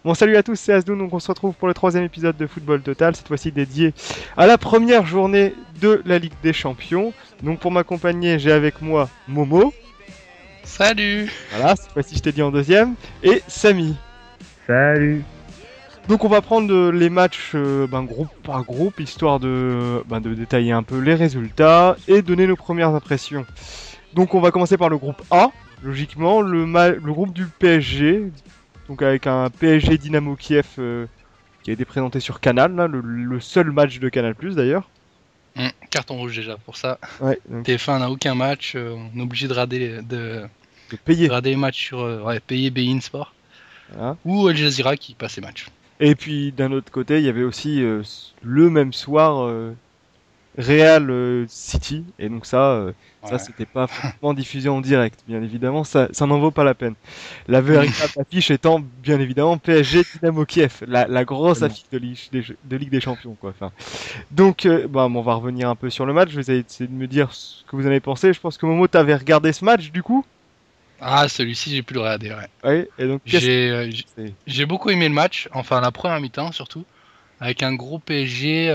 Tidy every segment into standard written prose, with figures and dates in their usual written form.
Bon, salut à tous, c'est Asdoun, donc on se retrouve pour le 3e épisode de Football Total, cette fois-ci dédié à la première journée de la Ligue des Champions. Donc pour m'accompagner, j'ai avec moi Momo. Salut. Voilà, cette fois-ci je t'ai dit en deuxième. Et Samy. Salut. Donc on va prendre les matchs groupe par groupe, histoire de détailler un peu les résultats et donner nos premières impressions. Donc on va commencer par le groupe A, logiquement, le groupe du PSG. Donc avec un PSG Dynamo Kiev qui a été présenté sur Canal, là, le seul match de Canal+, d'ailleurs. Carton rouge déjà pour ça. Ouais, donc... TF1 n'a aucun match, on est obligé de rader, payer. De rader les matchs sur payer Bein Sport. Voilà. Ou Al Jazeera qui passe les matchs. Et puis d'un autre côté, il y avait aussi le même soir Real City, et donc ça c'était pas forcément diffusé en direct, bien évidemment, ça n'en vaut pas la peine. La véritable affiche étant bien évidemment PSG Dynamo Kiev, la grosse affiche de Ligue des Champions, quoi. Enfin, donc on va revenir un peu sur le match. Je vais essayer de me dire ce que vous en avez pensé. Je pense que Momo, t'avais regardé ce match du coup. Ah, celui-ci j'ai pu le regarder, ouais. Ouais, et donc j'ai beaucoup aimé le match, enfin la première mi-temps surtout, avec un gros PSG.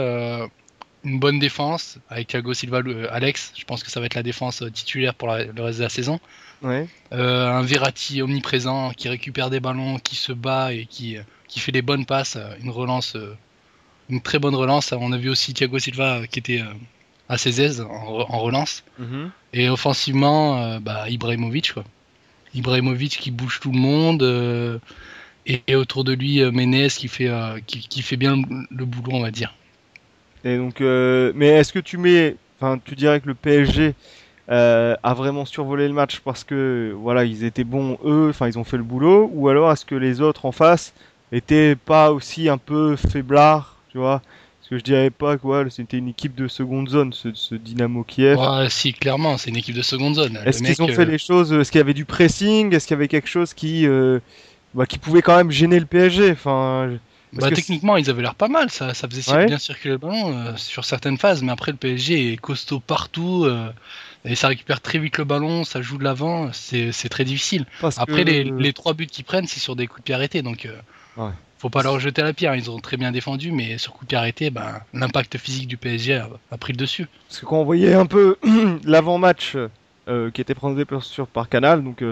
Une bonne défense avec Thiago Silva, Alex. Je pense que ça va être la défense titulaire pour le reste de la saison. Ouais. Un Verratti omniprésent qui récupère des ballons, qui se bat et qui fait des bonnes passes. Une relance, une très bonne relance. On a vu aussi Thiago Silva qui était à ses aises en relance. Mm-hmm. Et offensivement, Ibrahimovic, quoi. Ibrahimovic qui bouge tout le monde et autour de lui Menez qui fait bien le boulot, on va dire. Et donc, mais est-ce que tu dirais que le PSG a vraiment survolé le match parce que voilà, ils étaient bons eux, enfin ils ont fait le boulot, ou alors est-ce que les autres en face étaient pas aussi un peu faiblards, tu vois? Parce que je dirais pas que c'était une équipe de seconde zone, ce Dynamo Kiev. Ouais, si, clairement, c'est une équipe de seconde zone. Est-ce qu'ils ont fait les choses? Est-ce qu'il y avait du pressing? Est-ce qu'il y avait quelque chose qui pouvait quand même gêner le PSG? Enfin. Techniquement, ils avaient l'air pas mal, ça faisait bien circuler le ballon sur certaines phases, mais après le PSG est costaud partout et ça récupère très vite le ballon, ça joue de l'avant, c'est très difficile. Après, les 3 buts qu'ils prennent, c'est sur des coups de pied arrêtés, donc faut pas leur jeter la pierre, ils ont très bien défendu, mais sur coups de pied arrêtés, l'impact physique du PSG a pris le dessus. Parce que quand on voyait un peu l'avant-match qui était présenté par Canal, donc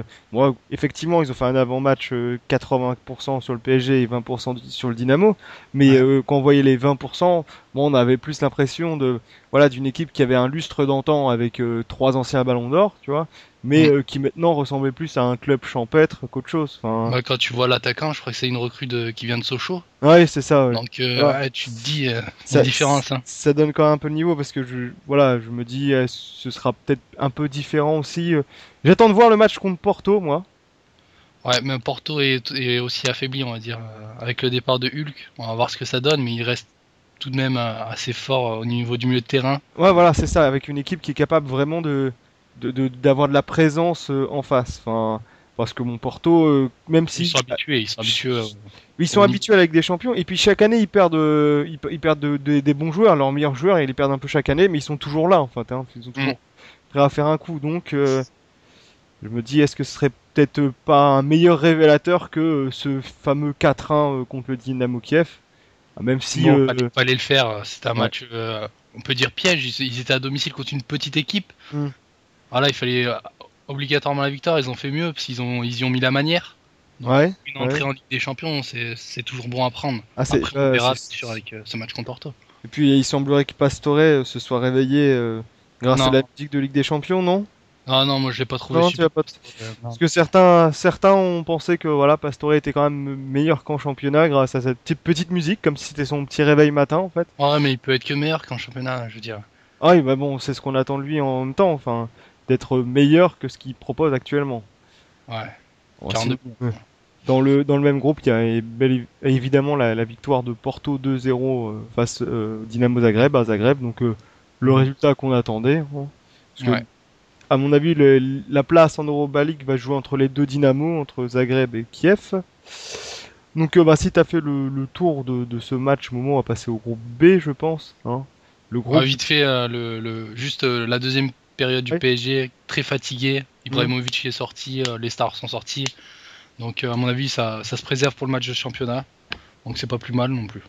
effectivement ils ont fait un avant-match 80% sur le PSG et 20% sur le Dynamo, mais quand on voyait les 20%, on avait plus l'impression d'une équipe qui avait un lustre d'antan avec 3 anciens ballons d'or, tu vois, mais qui maintenant ressemblait plus à un club champêtre qu'autre chose. Enfin... quand tu vois l'attaquant, je crois que c'est une recrue qui vient de Sochaux. Ouais, c'est ça. Ouais. Donc tu te dis la différence. Hein. Ça donne quand même un peu le niveau parce que je me dis ce sera peut-être un peu différent aussi. J'attends de voir le match contre Porto, moi. Ouais, mais Porto est aussi affaibli, on va dire, avec le départ de Hulk. On va voir ce que ça donne, mais il reste tout de même assez fort au niveau du milieu de terrain. Ouais, voilà, c'est ça, avec une équipe qui est capable vraiment d'avoir de la présence en face. Enfin, parce que mon Porto, même si... Ils sont habitués. Ils sont habitués avec des champions, et puis chaque année ils perdent des bons joueurs, leurs meilleurs joueurs, ils les perdent un peu chaque année, mais ils sont toujours là en fait, hein, ils sont toujours prêts à faire un coup. Donc je me dis, est-ce que ce serait peut-être pas un meilleur révélateur que ce fameux 4-1 contre le Dynamo Kiev, même si... fallait le faire, c'était un match, on peut dire piège, ils étaient à domicile contre une petite équipe. Voilà, il fallait obligatoirement la victoire, ils ont fait mieux, parce qu'ils y ont mis la manière. Donc, une entrée en Ligue des Champions, c'est toujours bon à prendre. Après, on verra sûr avec ce match contre Porto. Et puis il semblerait que Pastore se soit réveillé grâce à la musique de Ligue des Champions, non? Non, moi je l'ai pas trouvé. Non, tu l'as pas. Parce que certains ont pensé que Pastore était quand même meilleur qu'en championnat grâce à cette petite musique, comme si c'était son petit réveil matin en fait. Ouais, mais il peut être que meilleur qu'en championnat, je veux dire. Ah oui, bon, c'est ce qu'on attend de lui en même temps, enfin, d'être meilleur que ce qu'il propose actuellement. Ouais. Dans le même groupe, il y a évidemment la victoire de Porto 2-0 face Dynamo Zagreb à Zagreb, donc le résultat qu'on attendait. Hein, parce que, à mon avis, la place en Europa League va jouer entre les deux Dynamo, entre Zagreb et Kiev. Donc si tu as fait le tour de ce match, Momo, on va passer au groupe B, je pense. Hein. le groupe. Vite fait, juste la deuxième période du PSG, très fatigué. Ibrahimovic est sorti, les stars sont sortis. Donc à mon avis, ça se préserve pour le match de championnat. Donc c'est pas plus mal non plus.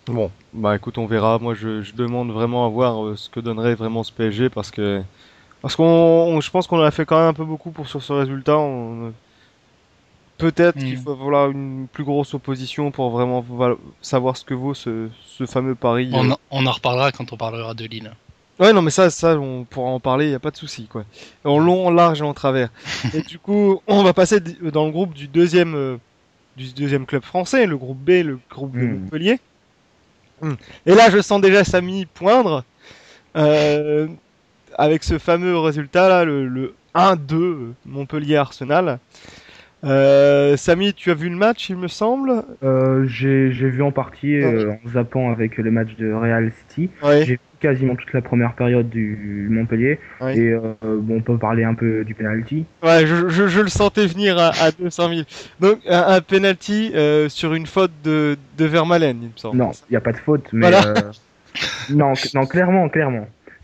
Bon, bah écoute, on verra. Moi, je demande vraiment à voir ce que donnerait vraiment ce PSG parce que je pense qu'on a fait quand même un peu beaucoup sur ce résultat. Peut-être qu'il faut avoir une plus grosse opposition pour vraiment savoir ce que vaut ce fameux pari. On en reparlera quand on parlera de Lille. Ouais, non, mais ça, on pourra en parler, il n'y a pas de souci, quoi. En long, en large et en travers. Et du coup, on va passer dans le groupe du deuxième club français, le groupe B, le groupe de Montpellier. Et là, je sens déjà Samy poindre avec ce fameux résultat là, le 1-2 Montpellier-Arsenal. Samy, tu as vu le match, il me semble. J'ai vu en partie en zappant avec le match de Real City. Ouais. J'ai vu quasiment toute la première période du Montpellier. Ouais. Et bon, on peut parler un peu du penalty. Ouais, je le sentais venir à 200 000. Donc un penalty sur une faute de Vermaelen, il me semble. Non, il n'y a pas de faute, mais voilà. non, clairement.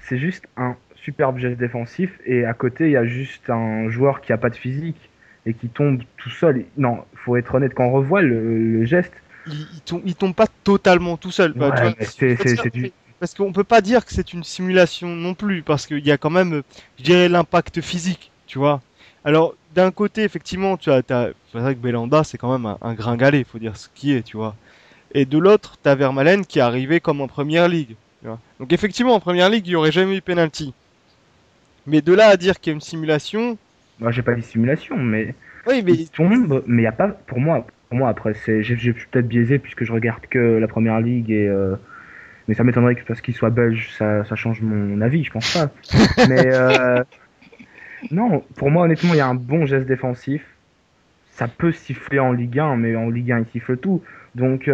C'est juste un superbe geste défensif et à côté, il y a juste un joueur qui a pas de physique et qui tombe tout seul. Non, faut être honnête, quand on revoit le geste... Il tombe pas totalement tout seul. Ouais, tu vois, c'est du... Parce qu'on peut pas dire que c'est une simulation non plus, parce qu'il y a quand même, je dirais, l'impact physique, tu vois. Alors, d'un côté, effectivement, c'est vrai que Belhanda, c'est quand même un gringalet, faut dire ce qui est, tu vois. Et de l'autre, t'as Vermaelen qui est arrivé comme en première ligue. Tu vois. Donc effectivement, en première ligue, il y aurait jamais eu penalty. Mais de là à dire qu'il y a une simulation... Moi, j'ai pas dit simulation, mais... Oui, mais... Il tombe, mais il n'y a pas... Pour moi après, j'ai peut-être biaisé puisque je regarde que la première ligue et... Mais ça m'étonnerait que parce qu'il soit belge, ça change mon avis, je pense pas. Mais non, pour moi, honnêtement, il y a un bon geste défensif. Ça peut siffler en Ligue 1, mais en Ligue 1, il siffle tout. Donc,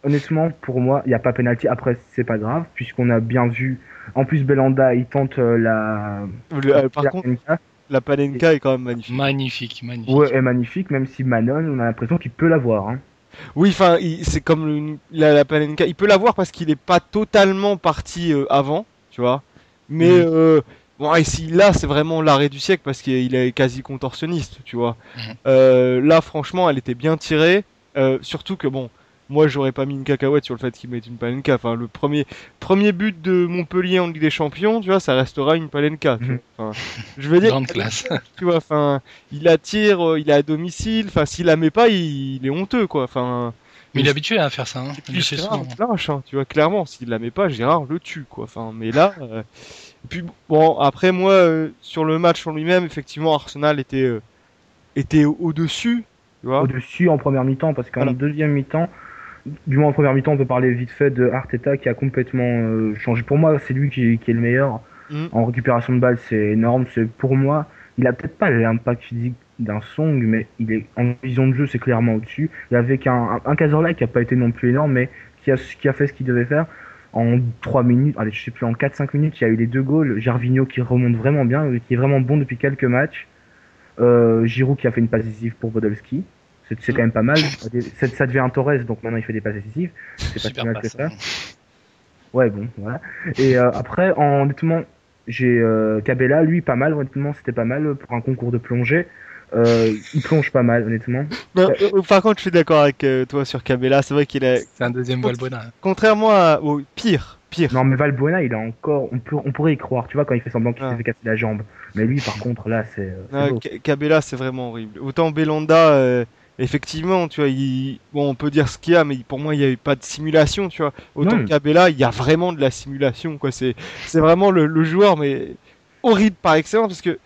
honnêtement, pour moi, il n'y a pas pénalty. Après, c'est pas grave, puisqu'on a bien vu. En plus, Belhanda, il tente par contre, la Panenka est quand même magnifique. Magnifique. Ouais, est magnifique, même si Manon, on a l'impression qu'il peut l'avoir. Hein. Oui, enfin, c'est comme la Panenka. Il peut l'avoir parce qu'il est pas totalement parti avant, tu vois. Mais bon, ici, là, c'est vraiment l'arrêt du siècle parce qu'il est quasi contorsionniste, tu vois. Là, franchement, elle était bien tirée. Surtout que bon, moi, j'aurais pas mis une cacahuète sur le fait qu'il mette une Panenka. Enfin, le premier but de Montpellier en Ligue des Champions, tu vois, ça restera une Panenka. Tu vois. Enfin, je veux dire, grande classe. Tu vois, enfin, il la tire, il est à domicile. Enfin, s'il la met pas, il est honteux, quoi. Enfin. Mais il est habitué à faire ça. Hein. Il fait souvent. Lâche, hein, tu vois, clairement, s'il la met pas, Gérard le tue, quoi. Enfin, mais là. Puis bon, après moi, sur le match en lui-même, effectivement, Arsenal était au-dessus. Tu vois. Au-dessus en première mi-temps, parce qu'en deuxième mi-temps. Du moins en première mi-temps, on peut parler vite fait de Arteta qui a complètement changé. Pour moi, c'est lui qui est le meilleur. En récupération de balles, c'est énorme. C'est pour moi, il a peut-être pas l'impact physique d'un Song, mais il est en vision de jeu, c'est clairement au-dessus. Et avec un Cazorla qui a pas été non plus énorme, mais qui a fait ce qu'il devait faire en 3 minutes. Allez, je sais plus, en 4-5 minutes, il y a eu les 2 goals. Gervinho qui remonte vraiment bien, qui est vraiment bon depuis quelques matchs. Giroud qui a fait une passe décisive pour Podolski. C'est quand même pas mal. Ça devient un Torres, donc maintenant il fait des passes décisives. C'est pas si mal que ça. Ouais, bon, voilà. Et après, honnêtement, j'ai Cabella, lui, pas mal, honnêtement, c'était pas mal pour un concours de plongée. Il plonge pas mal, honnêtement. Par contre, je suis d'accord avec toi sur Cabella. C'est vrai qu'il est. C'est un deuxième Valbuena. Contrairement à. Pire. Non, mais Valbuena, il a encore. On pourrait y croire, tu vois, quand il fait semblant qu'il s'est fait casser la jambe. Mais lui, par contre, là, c'est. Cabella, c'est vraiment horrible. Autant Belhanda. Effectivement, tu vois, bon, on peut dire ce qu'il y a, mais pour moi, il n'y a eu pas de simulation, tu vois. Autant Cabella, il y a vraiment de la simulation, quoi. C'est vraiment le joueur, mais horrible par excellence, parce que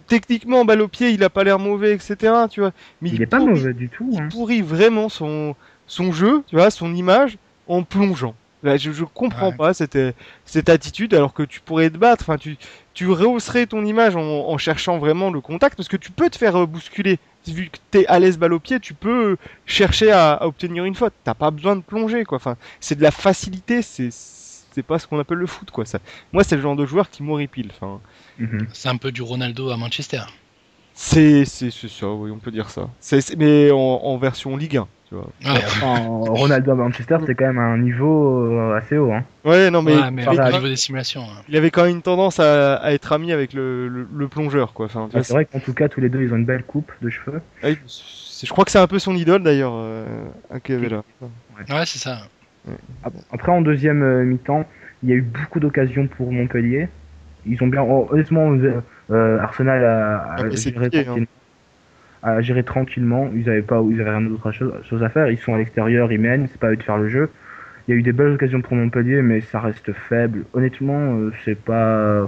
techniquement, balle au pied, il a pas l'air mauvais, etc., tu vois. Mais il est pas mauvais du tout. Il pourrit vraiment son jeu, tu vois, son image, en plongeant. Là, je comprends pas cette attitude, alors que tu pourrais te battre, enfin, tu rehausserais ton image en cherchant vraiment le contact, parce que tu peux te faire bousculer. Vu que t'es à l'aise balle au pied, tu peux chercher à obtenir une faute. T'as pas besoin de plonger, quoi. Enfin, c'est de la facilité, c'est pas ce qu'on appelle le foot, quoi. Moi, c'est le genre de joueur qui m'horripile. Enfin, c'est un peu du Ronaldo à Manchester. C'est ça, oui, on peut dire ça. Mais en version Ligue 1, tu vois. Ronaldo à Manchester, c'est quand même un niveau assez haut. Hein. Ouais, non, mais, au niveau des simulations. Il avait quand même une tendance à être ami avec le plongeur, quoi. Enfin, c'est vrai qu'en tout cas, tous les deux, ils ont une belle coupe de cheveux. Ouais, je crois que c'est un peu son idole, d'ailleurs, Akevela. Ouais, c'est ça. Ouais. Après, en deuxième mi-temps, il y a eu beaucoup d'occasions pour Montpellier. Ils ont bien, honnêtement, Arsenal a géré tranquillement. Ils avaient rien d'autre chose à faire. Ils sont à l'extérieur, ils mènent. C'est pas à eux de faire le jeu. Il y a eu des belles occasions pour Montpellier, mais ça reste faible. Honnêtement, c'est pas.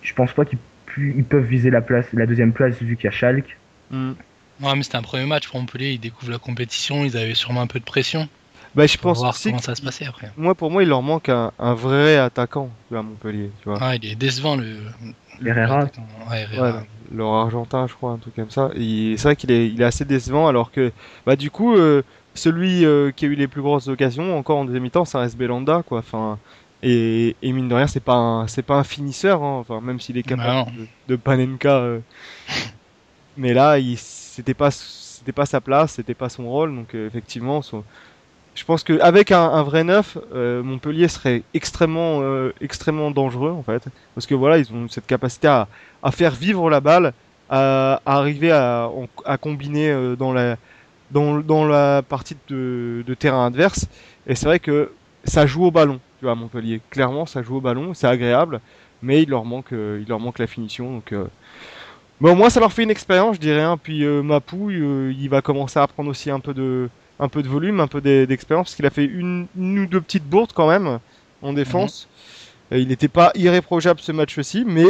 Je pense pas qu'ils peuvent viser la deuxième place vu qu'il y a Schalke. Ouais, mais c'était un premier match pour Montpellier. Ils découvrent la compétition. Ils avaient sûrement un peu de pression. Bah, je pense voir comment ça se passait après. Pour moi, il leur manque un vrai attaquant à Montpellier. Tu vois. Ah, il est décevant Herrera. Ouais, leur argentin, je crois, un truc comme ça. C'est vrai qu'il est assez décevant, alors que bah du coup, celui qui a eu les plus grosses occasions, encore en deuxième mi-temps, ça reste Belanda, quoi. Enfin, et mine de rien, c'est pas un finisseur, hein. Enfin, même s'il est capable de Panenka. Mais là, c'était pas sa place, c'était pas son rôle, donc effectivement, je pense qu'avec un vrai neuf, Montpellier serait extrêmement dangereux en fait, parce que voilà, ils ont cette capacité à faire vivre la balle, à arriver à combiner dans la partie de terrain adverse. Et c'est vrai que ça joue au ballon, tu vois, à Montpellier. Clairement, ça joue au ballon, c'est agréable, mais il leur manque la finition. Donc, bon, moi, ça leur fait une expérience, je dirais. Hein. Puis Mapou, il va commencer à prendre aussi un peu de volume, un peu d'expérience, parce qu'il a fait une ou deux petites bourdes quand même en défense. Il n'était pas irréprochable ce match-ci, mais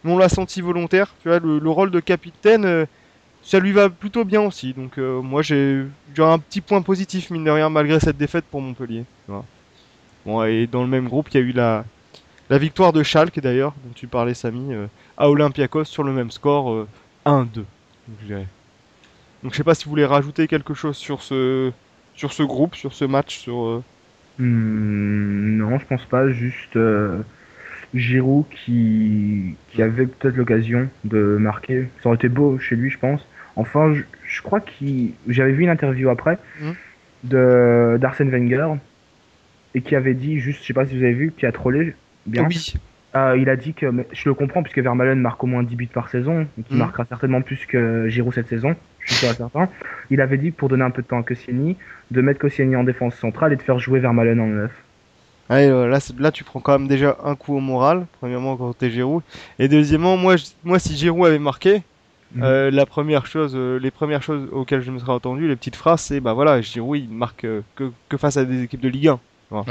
on l'a senti volontaire. Tu vois, le rôle de capitaine, ça lui va plutôt bien aussi. Donc moi j'ai un petit point positif mine de rien malgré cette défaite pour Montpellier. Voilà. Bon, et dans le même groupe, il y a eu la victoire de Schalke d'ailleurs, dont tu parlais Samy, à Olympiakos sur le même score 1-2. Je dirais. Donc je sais pas si vous voulez rajouter quelque chose sur ce groupe, sur ce match, Non, je pense pas. Juste Giroud qui avait peut-être l'occasion de marquer. Ça aurait été beau chez lui, je pense. Enfin, je crois j'avais vu une interview après d'Arsène Wenger et qui avait dit, juste, je sais pas si vous avez vu, qui a trollé bien. Oui. Il a dit que, je le comprends, puisque Vermaelen marque au moins 10 buts par saison, donc il marquera certainement plus que Giroud cette saison, je suis certain. Il avait dit, pour donner un peu de temps à Koscielny, de mettre Koscielny en défense centrale et de faire jouer Vermaelen en neuf. Ouais, là, tu prends quand même déjà un coup au moral, premièrement quand t'es Giroud, et deuxièmement, moi si Giroud avait marqué, les premières choses auxquelles je me serais attendu, les petites phrases, c'est bah voilà, Giroud il marque que face à des équipes de Ligue 1. Ouais.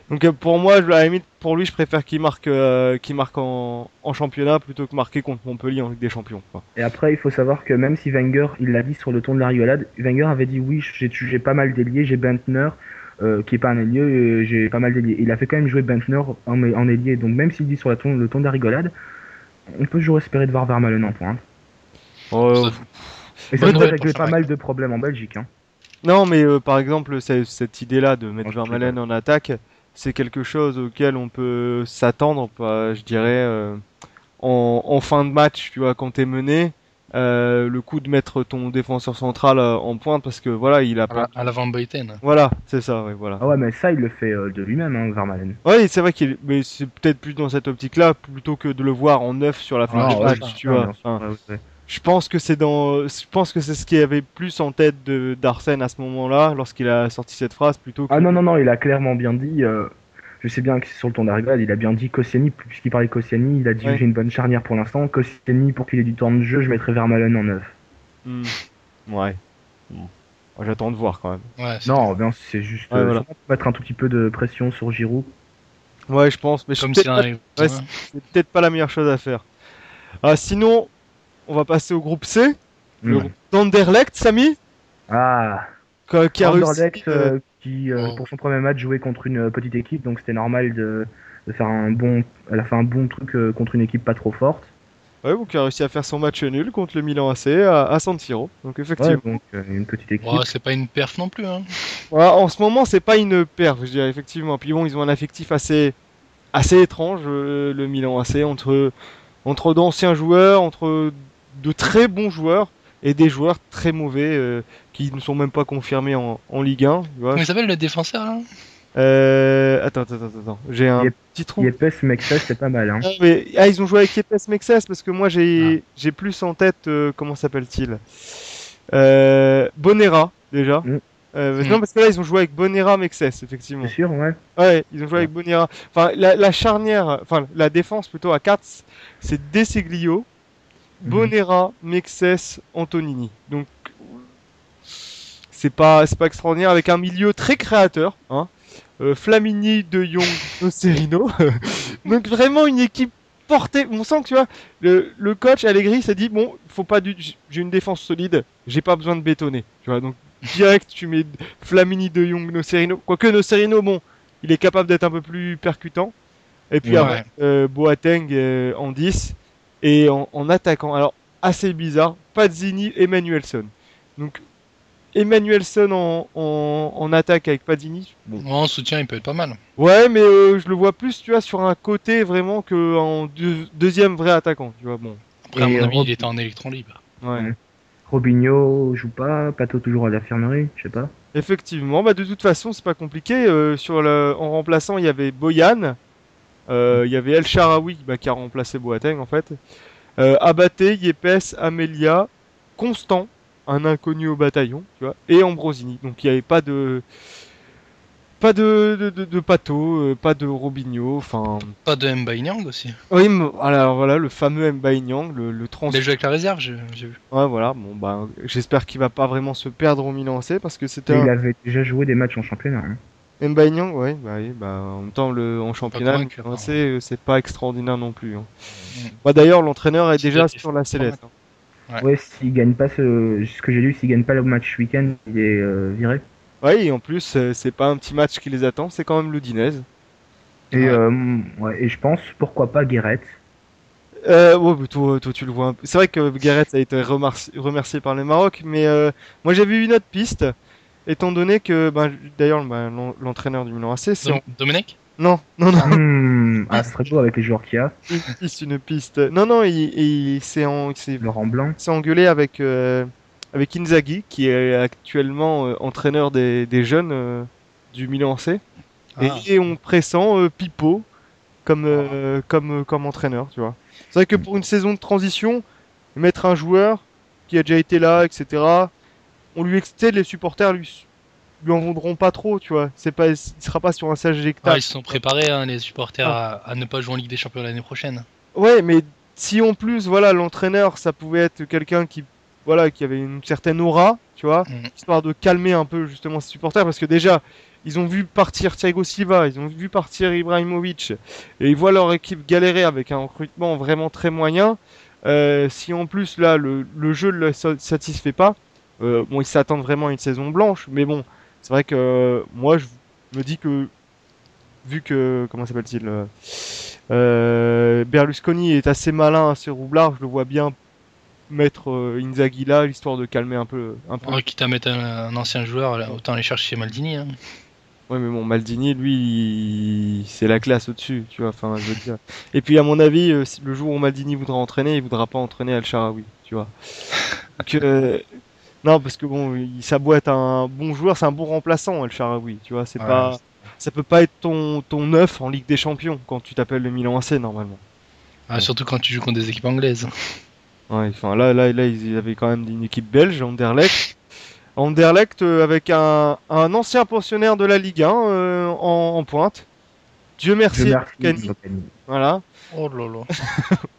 Donc pour moi, à la limite, pour lui, je préfère qu'il marque en championnat plutôt que marquer contre Montpellier en Ligue des Champions. Quoi. Et après, il faut savoir que même si Wenger, il l'a dit sur le ton de la rigolade, Wenger avait dit oui, j'ai pas mal d'ailiers, j'ai Bentner, qui est pas un ailier, j'ai pas mal d'ailiers. Il a fait quand même jouer Bentner en ailier, donc même s'il dit sur le ton de la rigolade, on peut toujours espérer de voir Vermaelen en pointe. Et ça devrait régler pas mal de problèmes en Belgique. Hein. Non, mais par exemple, cette idée-là de mettre Vermaelen en attaque, c'est quelque chose auquel on peut s'attendre, je dirais, en fin de match, tu vois, quand t'es mené, le coup de mettre ton défenseur central en pointe, parce que voilà, il a pas... À l'avant Boyten. Voilà, c'est ça, ouais, voilà. Ah ouais, mais ça, il le fait de lui-même, hein, Vermaelen. Oui, c'est vrai mais c'est peut-être plus dans cette optique-là, plutôt que de le voir en neuf sur la fin du match, tu vois. Je pense que c'est ce qui avait plus en tête d'Arsène à ce moment-là, lorsqu'il a sorti cette phrase, plutôt que... Ah non, il a clairement bien dit, je sais bien que c'est sur le ton de la rigolade, il a bien dit Koscielny, puisqu'il parlait de Koscielny, il a dit j'ai une bonne charnière pour l'instant, Koscielny, pour qu'il ait du temps de jeu, je mettrai Vermaelen en neuf. Ouais. J'attends de voir quand même. Ouais, non, bien c'est juste voilà. Mettre un tout petit peu de pression sur Giroud. Ouais, je pense, mais comme c'est peut-être pas la meilleure chose à faire. Sinon, on va passer au groupe C. Le groupe d'Anderlecht, Samy. Qui a Anderlecht, qui pour son premier match jouait contre une petite équipe, donc c'était normal de faire elle a fait un bon truc contre une équipe pas trop forte. Ouais, qui a réussi à faire son match nul contre le Milan AC à San Siro. Donc effectivement. Ouais, donc une petite équipe. C'est pas une perf non plus. Hein. En ce moment, c'est pas une perf, je dirais effectivement. Puis bon, ils ont un effectif assez étrange, le Milan AC, entre d'anciens joueurs, entre de très bons joueurs. et des joueurs très mauvais qui ne sont même pas confirmés en Ligue 1. Tu vois. Comment il s'appelle le défenseur là? Attends. J'ai un petit trou. Yepes Mexes, c'est pas mal. Hein. Ils ont joué avec Yepes Mexes parce que moi j'ai plus en tête, comment s'appelle-t-il Bonera, déjà. Non, parce que là ils ont joué avec Bonera Mexes, effectivement. C'est sûr, ouais. Ouais, ils ont joué avec Bonera. Enfin, la charnière, enfin la défense plutôt à 4, c'est Deseglio, Bonera, Mexes, Antonini. Donc c'est pas extraordinaire, avec un milieu très créateur, hein. Flamini, De Jong, Nocerino. Donc vraiment une équipe portée. On sent que tu vois, le coach Allegri s'est dit bon, faut pas j'ai une défense solide, j'ai pas besoin de bétonner. Tu vois, donc direct tu mets Flamini, De Jong, Nocerino. Quoique Nocerino, bon, il est capable d'être un peu plus percutant. Et puis après, Boateng en 10 et en attaquant. Alors assez bizarre, Pazzini, Emmanuelson. Donc Emmanuelson en attaque avec Pazzini. Bon. En soutien, il peut être pas mal. Ouais, mais je le vois plus, tu vois, sur un côté vraiment que en deuxième vrai attaquant, tu vois. Bon. Après, à mon avis, il était en électron libre. Ouais. Robinho joue pas, Pato toujours à l'infirmerie, je sais pas. Effectivement, bah de toute façon, c'est pas compliqué. En remplaçant, il y avait Boyan, il y avait El Shaarawy qui a remplacé Boateng en fait. Abaté, Yepes, Amelia, Constant, un inconnu au bataillon, tu vois, et Ambrosini. Donc il n'y avait pas de Pato, pas de Robinho, enfin. Pas de Mbaye aussi. Oui, alors voilà, le fameux Mbaye, le transfert. Il a joué avec la réserve, j'ai vu. Ouais, voilà, bon bah j'espère qu'il va pas vraiment se perdre au Milan AC parce que c'était. Il avait déjà joué des matchs en championnat. Hein. Mbaye, ouais, en même temps en championnat, c'est pas extraordinaire non plus. Hein. Bah, d'ailleurs, l'entraîneur est déjà sur la sellette. Hein. Ouais, s'il gagne pas ce que j'ai lu, s'il gagne pas le match week-end, il est viré. Ouais, et en plus, c'est pas un petit match qui les attend, c'est quand même l'Udinese. Et, et je pense, pourquoi pas Guéret. Ouais, toi, tu le vois un peu. C'est vrai que Guéret a été remercié par le Maroc, mais moi j'ai vu une autre piste, étant donné que, d'ailleurs, l'entraîneur du Milan AC, c'est... Domenech ? Non. Ah, c'est très beau avec les joueurs qu'il y a. Une piste. Non, il s'est Laurent Blanc. s'est engueulé avec Inzaghi, qui est actuellement entraîneur des jeunes du Milan AC. Et on pressent Pipo comme entraîneur, tu vois. C'est vrai que pour une saison de transition, mettre un joueur qui a déjà été là, etc., on lui excède, les supporters lui en voudront pas trop, tu vois. Il sera pas sur un sage éjectable. Ils se sont préparés, hein, les supporters, à ne pas jouer en Ligue des Champions l'année prochaine. Ouais, mais si en plus, voilà, l'entraîneur, ça pouvait être quelqu'un qui avait une certaine aura, tu vois, histoire de calmer un peu justement ses supporters, parce que déjà, ils ont vu partir Thiago Silva, ils ont vu partir Ibrahimovic, et ils voient leur équipe galérer avec un recrutement vraiment très moyen. Si en plus, là, le jeu ne le satisfait pas, ils s'attendent vraiment à une saison blanche, mais bon, c'est vrai que moi, je me dis que, vu que, comment s'appelle-t-il Berlusconi est assez malin, assez roublard, je le vois bien mettre Inzaghi là, l'histoire de calmer un peu. Quitte à mettre un ancien joueur, autant aller chercher Maldini. Hein. Ouais, mais bon, Maldini, lui, c'est la classe au-dessus, tu vois. Enfin, je veux dire. Et puis, à mon avis, le jour où Maldini voudra entraîner, il voudra pas entraîner El Shaarawy, tu vois. Donc, non, parce que bon, ça doit être un bon joueur, c'est un bon remplaçant, El Shaarawy, tu vois. C'est pas. Ça peut pas être ton neuf en Ligue des Champions quand tu t'appelles le Milan AC normalement. Surtout quand tu joues contre des équipes anglaises. Ouais, enfin là, ils avaient quand même une équipe belge, Anderlecht avec un ancien pensionnaire de la Ligue 1 en pointe. Dieu merci, Kenny. Voilà. Oh lolo.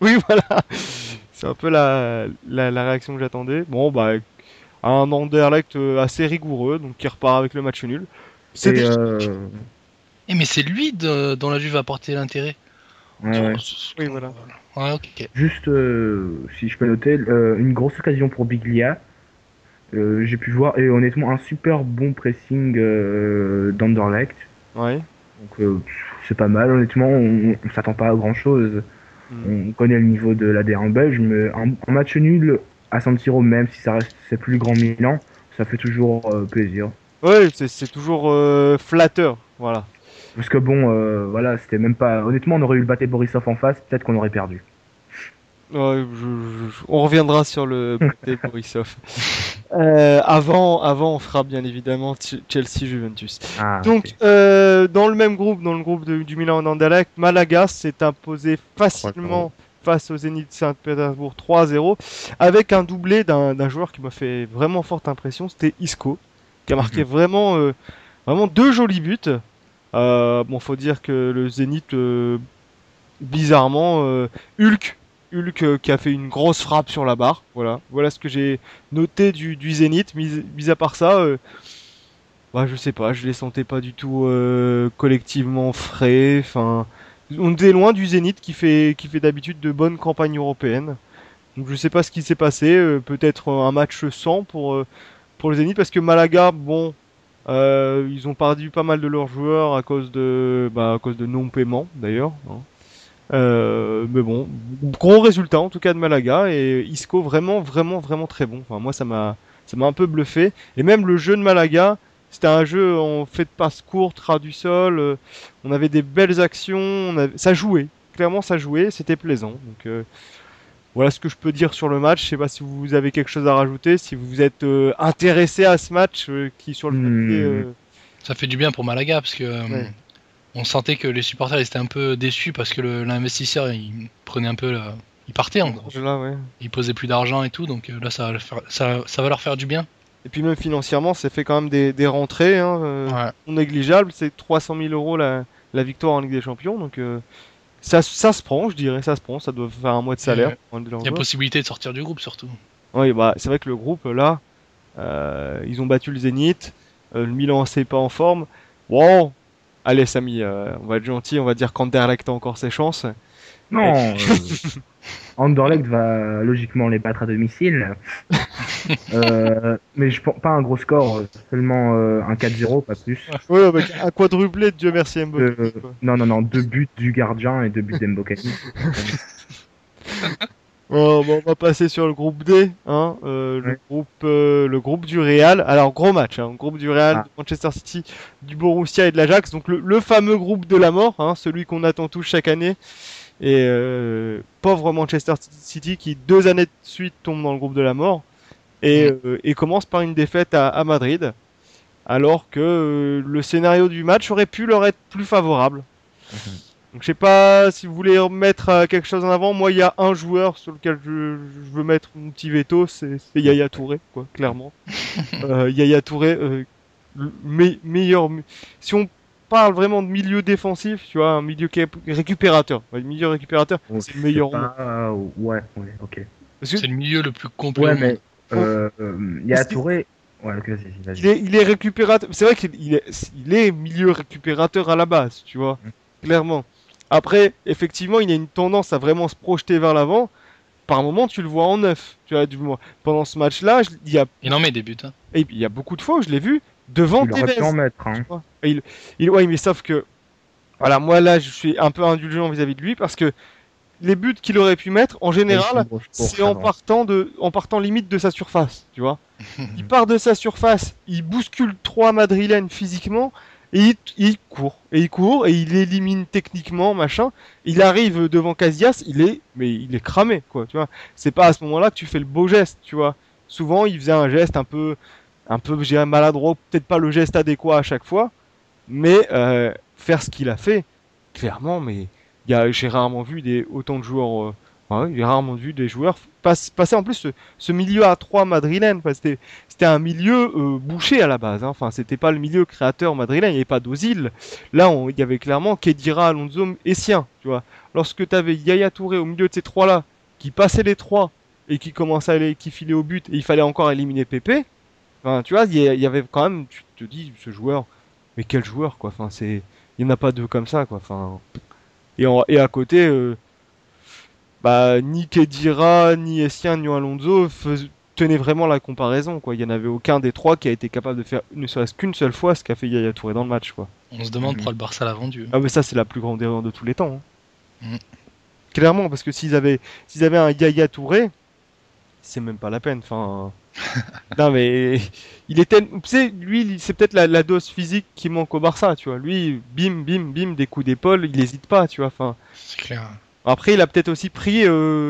Oui, voilà. C'est un peu la réaction que j'attendais. Bon, un Anderlecht assez rigoureux, donc qui repart avec le match nul. Mais c'est lui dont la Juve va porter l'intérêt. Ouais. Oui, voilà. Ouais, ok. Juste, si je peux noter, une grosse occasion pour Biglia. J'ai pu voir, et honnêtement, un super bon pressing d'Anderlecht. Ouais. Donc, c'est pas mal, honnêtement, on s'attend pas à grand chose. On connaît le niveau de l'ADR belge, mais un match nul à San Siro, même si c'est plus le grand Milan, ça fait toujours plaisir. Ouais, c'est toujours flatteur, voilà. Parce que bon, voilà, c'était même pas. Honnêtement, on aurait eu le Bate Borisov en face, peut-être qu'on aurait perdu. Ouais, on reviendra sur le côté Borisov. Avant, on fera bien évidemment Chelsea-Juventus. Donc, okay. Dans le même groupe, dans le groupe du Milan Anderlecht, Malaga s'est imposé facilement face au Zénith Saint-Pétersbourg 3-0, avec un doublé d'un joueur qui m'a fait vraiment forte impression, c'était Isco, qui a marqué vraiment 2 jolis buts. Bon, faut dire que le Zénith, bizarrement, Hulk qui a fait une grosse frappe sur la barre. Voilà ce que j'ai noté du Zénith. Mis à part ça, je sais pas, je les sentais pas du tout collectivement frais. Enfin, on était loin du Zénith qui fait d'habitude de bonnes campagnes européennes. Donc je sais pas ce qui s'est passé. Peut-être un match sans pour le Zénith, parce que Malaga, bon, ils ont perdu pas mal de leurs joueurs à cause de non-paiement d'ailleurs. Hein. Mais bon, gros résultat en tout cas de Malaga, et Isco vraiment très bon. Enfin, moi ça m'a un peu bluffé, et même le jeu de Malaga, c'était un jeu en fait de passe courte, ras du sol, on avait des belles actions, ça jouait, clairement ça jouait, c'était plaisant. Donc voilà ce que je peux dire sur le match. Je sais pas si vous avez quelque chose à rajouter, si vous êtes intéressé à ce match qui sur le papier, ça fait du bien pour Malaga, parce que on sentait que les supporters étaient un peu déçus parce que l'investisseur il prenait un peu il partait en gros. Il posait plus d'argent et tout, donc là ça va leur faire du bien. Et puis même financièrement, ça fait quand même des rentrées non négligeables. C'est 300 000 euros la victoire en Ligue des Champions, donc ça se prend, je dirais, ça se prend. Ça doit faire un mois de salaire. Il y a possibilité de sortir du groupe surtout. Oui, c'est vrai que le groupe là, ils ont battu le Zénith, le Milan c'est pas en forme. Bon. Allez Samy, on va être gentil, on va dire qu'Anderlecht a encore ses chances. Non, Anderlecht va logiquement les battre à domicile. Mais je pense pas un gros score, seulement un 4-0, pas plus. Oui, avec un quadruplé, Dieu merci Mbokani. Non, 2 buts du gardien et 2 buts d'Mbokani. Bon, on va passer sur le groupe D, hein, le groupe du Real. Alors gros match, hein, groupe du Real, de Manchester City, du Borussia et de l'Ajax. Donc le fameux groupe de la mort, hein, celui qu'on attend tous chaque année. Et pauvre Manchester City qui 2 années de suite tombe dans le groupe de la mort et commence par une défaite à Madrid, alors que le scénario du match aurait pu leur être plus favorable. Donc je sais pas si vous voulez remettre quelque chose en avant. Moi, il y a un joueur sur lequel je veux mettre mon petit veto, c'est Yaya Touré, quoi, clairement. Yaya Touré, meilleur. Si on parle vraiment de milieu défensif, tu vois, un milieu récupérateur, milieu récupérateur, c'est le meilleur. Ouais, ok. C'est le milieu le plus complet. Ouais, mais Yaya Touré. Ouais, vas-y. Il est récupérateur. C'est vrai qu'il est milieu récupérateur à la base, tu vois, clairement. Après, effectivement, il y a une tendance à vraiment se projeter vers l'avant. Par moment, tu le vois en neuf. Tu vois, pendant ce match-là, il en met des buts. Hein. Et il y a beaucoup de fois où je l'ai vu devant Tevez. Il aurait pu en mettre. Hein. Ouais, mais sauf que, voilà, moi là, je suis un peu indulgent vis-à-vis de lui, parce que les buts qu'il aurait pu mettre, en général, c'est en partant limite de sa surface, tu vois. Il part de sa surface, il bouscule 3 madrilènes physiquement. Et il court, et il élimine techniquement, machin. Il arrive devant Casillas, il est cramé, quoi, tu vois. C'est pas à ce moment-là que tu fais le beau geste, tu vois. Souvent, il faisait un geste un peu, j'ai maladroit, peut-être pas le geste adéquat à chaque fois, mais faire ce qu'il a fait, clairement, mais j'ai rarement vu autant de joueurs. J'ai rarement vu des joueurs passer en plus ce milieu à 3 madrilène, parce que c'était un milieu bouché à la base. Hein. Enfin, c'était pas le milieu créateur madrilène, il n'y avait pas d'Ozil. Là, il y avait clairement Khedira, Alonso et Sien, tu vois. Lorsque tu avais Yaya Touré au milieu de ces 3-là, qui passaient les 3 et qui commençaient qui filaient au but, et il fallait encore éliminer Pépé, enfin, tu vois, il y avait quand même, tu te dis, ce joueur, mais quel joueur, quoi. Enfin, il n'y en a pas 2 comme ça, quoi. Enfin, et à côté, ni Khedira, ni Essien, ni Alonso tenaient vraiment la comparaison, quoi. Il n'y en avait aucun des 3 qui a été capable de faire ne serait-ce qu'une seule fois ce qu'a fait Yaya Touré dans le match, quoi. On se demande pourquoi le Barça l'a vendu. Ah, mais ça, c'est la plus grande erreur de tous les temps. Hein. Clairement, parce que s'ils avaient un Yaya Touré, c'est même pas la peine. Enfin, non, mais il était, tu sais, lui, c'est peut-être la dose physique qui manque au Barça, tu vois. Lui, bim, des coups d'épaule, il hésite pas, tu vois. Enfin, c'est clair. Après, il a peut-être aussi pris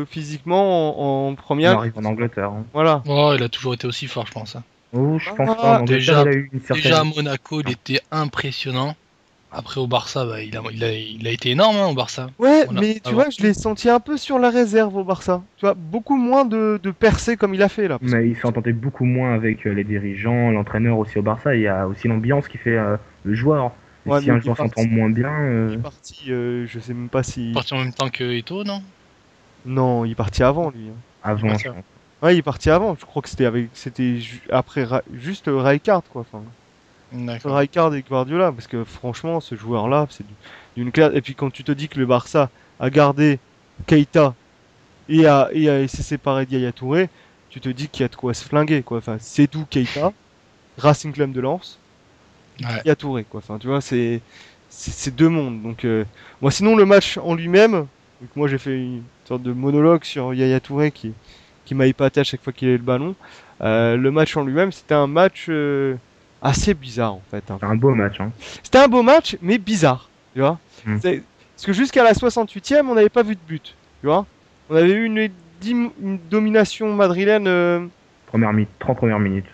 physiquement en première. Il arrive en Angleterre. Hein. Voilà. Oh, il a toujours été aussi fort, je pense. Hein. Oh, je pense pas. En Angleterre, il a eu une certaine... Déjà à Monaco, il était impressionnant. Après au Barça, bah, il a été énorme hein, au Barça. Ouais, mais tu vois, je l'ai senti un peu sur la réserve au Barça. Tu vois, beaucoup moins de percées comme il a fait là. Mais il s'entendait beaucoup moins avec les dirigeants, l'entraîneur aussi au Barça. Il y a aussi l'ambiance qui fait le joueur. Et ouais, si un joueur s'entend moins bien... Il est parti, je sais même pas si... Il est parti en même temps que Eto'o, non? Non, il est parti avant lui. Hein. Avant, je pense. Ouais, il est parti avant. Je crois que c'était après juste Rijkaard quoi. Enfin, Rijkaard et Guardiola, parce que franchement, ce joueur-là, c'est d'une classe. Et puis quand tu te dis que le Barça a gardé Keita et s'est séparé d'Yaya Touré, tu te dis qu'il y a de quoi se flinguer quoi. Enfin, c'est d'où Keita, Racing Club de Lens, Yaya Touré quoi. Enfin, tu vois, c'est deux mondes. Donc moi, sinon le match en lui-même, moi j'ai fait une sorte de monologue sur Yaya Touré qui m'a épaté à chaque fois qu'il avait le ballon. Le match en lui-même, c'était un match assez bizarre en fait. Hein. C'était un beau match. Hein. C'était un beau match, mais bizarre. Tu vois Parce que jusqu'à la 68e, on n'avait pas vu de but. Tu vois On avait eu une domination madrilène. 30 premières minutes.